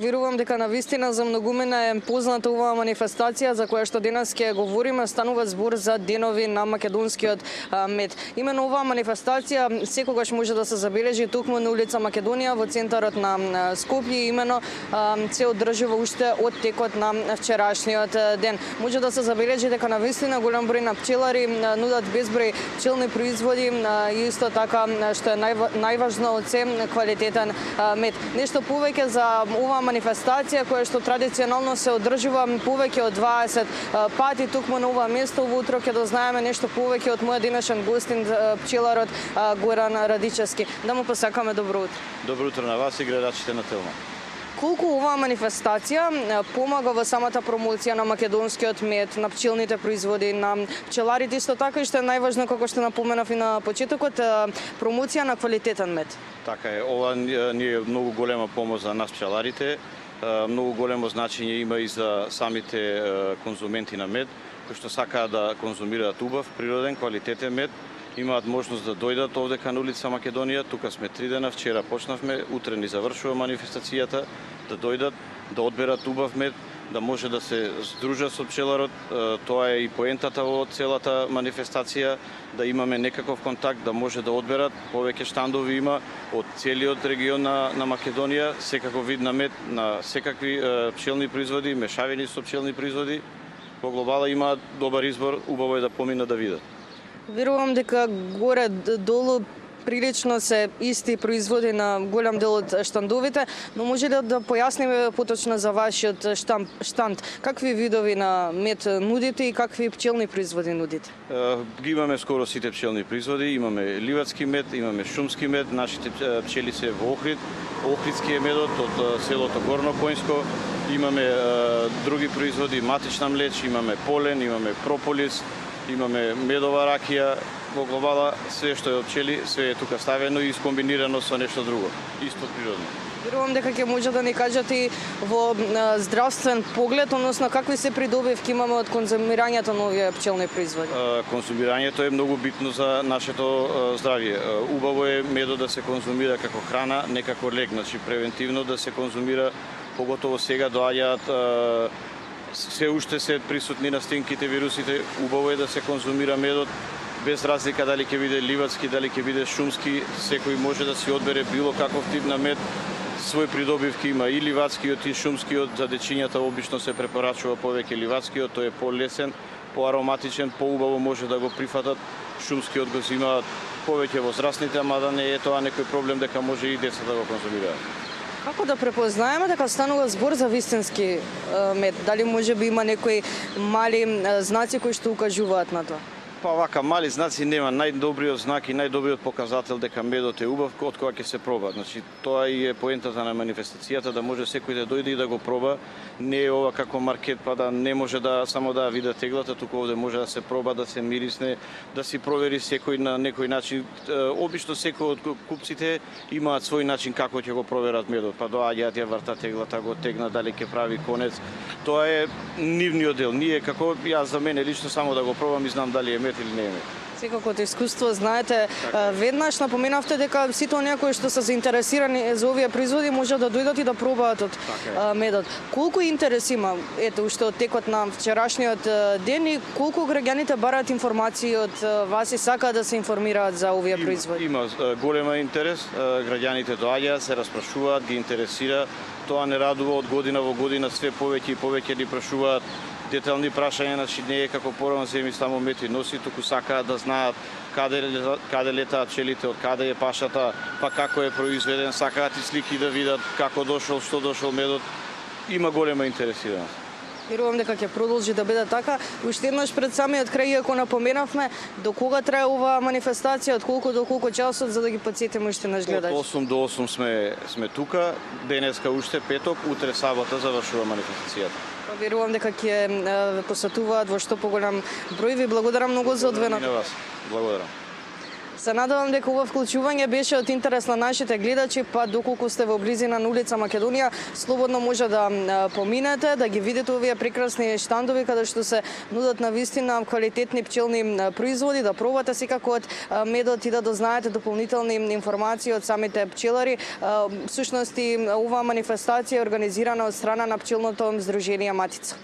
верувам дека навистина за многумина е позната оваа манифестација за која што денес ќе говориме. Станува збор за денови на македонскиот мед. Имено оваа манифестација секогаш може да се забележи токму на улица Македонија во центарот на Скопје. Имено се одржува уште од текот на вчерашниот ден. Може да се забележи дека навистина голем број на пчелари нудат безброј пчелни производи и исто така што е најважно од се квалитетен мед. Нешто повеќе за оваа манифестација која што традиционално се одржува повеќе од 20 пати токму на ова место. Во утро ќе дознаеме нешто повеќе од мојот денешен гостин пчеларот Горан Радичевски. Да му посакаме добро утро. Добро утро на вас и гледачите на Телма. Колку оваа манифестација помага во самата промоција на македонскиот мед, на пчелните производи, на пчеларите, исто така и што е најважно, како што напоменав и на почетокот, промоција на квалитетен мед? Така е, ова ни е многу голема помош за нас пчеларите, многу големо значење има и за самите конзументи на мед, кои што сакаат да конзумираат убав, природен, квалитетен мед. Имаат можност да дојдат овде кај улица Македонија. Тука сме 3 дена, вчера почнавме, утре ни завршува манифестацијата, да дојдат, да одберат убав мед, да може да се здружат со пчеларот. Тоа е и поентата во целата манифестација, да имаме некаков контакт, да може да одберат. Повеќе штандови има од целиот регион на Македонија, секаков вид на мед, на секакви пчелни производи, мешавини со пчелни производи. Во глобала имаат добар избор, убаво е да поминат да видат. Верувам дека горе долу прилично се исти производи на голем дел од штандовите, но може ли да појасниме поточно за вашиот штанд? Какви видови на мед нудите и какви пчелни производи нудите? Ги имаме скоро сите пчелни производи, имаме ливадски мед, имаме шумски мед, нашите пчели се во Охрид, охридски е медот од селото Горно Коњско, имаме други производи, матична млеч, имаме полен, имаме прополис, имаме медова ракија. Во глобала све што е од пчели, све е тука ставено и искомбинирано со нешто друго, исто природно. Верувам дека ќе може да ни кажете и во здравствен поглед, односно какви се придобивки имаме од конзумирањето на овие пчелни производи? Конзумирањето е многу битно за нашето здравје. Убаво е медот да се конзумира како храна, не како лек, значи превентивно да се конзумира, поготово сега доаѓаат се уште се присутни настинките, вирусите, убаво е да се конзумира медот, без разлика дали ќе биде ливадски, дали ќе биде шумски, секој може да си одбере било каков тип на мед. Свој придобивки има и ливадскиот и шумскиот, за дечињата обично се препорачува повеќе ливадскиот, тој е полесен, поароматичен, поубаво може да го прифатат. Шумскиот го земаат повеќе возрастните, ама да не е тоа некој проблем дека може и децата да го конзумираат. Како да препознаеме дека станува збор за вистински мед? Дали може би има некои мали знаци кои што укажуваат на тоа? Па вака мали знаци нема. Најдобриот знак и најдобриот показател дека медот е убав од кога ќе се проба. Значи тоа и е поентата на манифестацијата, да може секој да дојде и да го проба. Не е ова како маркет, па да не може да само да види теглата, туку овде може да се проба, да се мирисне, да си провери секој на некој начин. Обично секој од купците имаат свој начин како ќе го проверат медот. Па доаѓаат, ја вртат теглата, го тегнат, дали ќе прави конец. Тоа е нивниот дел. Ние како јас за мене лично само да го пробам и знам дали е мед или не е мед. Секако од искуство знаете, веднаш напоменавте дека сите оние кои што се заинтересирани за овие производи може да дојдат и да пробаат од медот. Колку интерес има ете уште од текот на вчерашниот ден и колку граѓаните бараат информации од вас и сакаат да се информираат за овие производи? Има голема интерес, граѓаните доаѓаат, се распрашуваат, ги интересира. Тоа не радува од година во година, све повеќе и повеќе ни прашуваат детални прашања, значи не е како порано земи само мед и носи, туку сакаат да знаат каде летаат пчелите, од каде е пашата, па како е произведен, сакаат и слики да видат како дошол, што дошол медот. Има голема интересираност. Верувам дека ќе продолжи да биде така. Уште еднаш пред самиот крај, ако напоменавме, до кога трае оваа манифестација, од колку до колку часот, за да ги потсетиме уште наш гледачи? Од 8 до 8 сме тука, денеска уште петок, утре сабота завршува манифестацијата. Верувам дека ќе посетуваат во што поголем број. Ви благодарам многу за одвоеното. Благодарам. Се надевам дека ова вклучување беше од интерес на нашите гледачи, па доколку сте во близина на улица Македонија, слободно може да поминете, да ги видите овие прекрасни штандови каде што се нудат на вистина квалитетни пчелни производи, да пробате секако од медот и да дознаете дополнителни информации од самите пчелари. Всушност и оваа манифестација е организирана од страна на пчелното здружение Матица.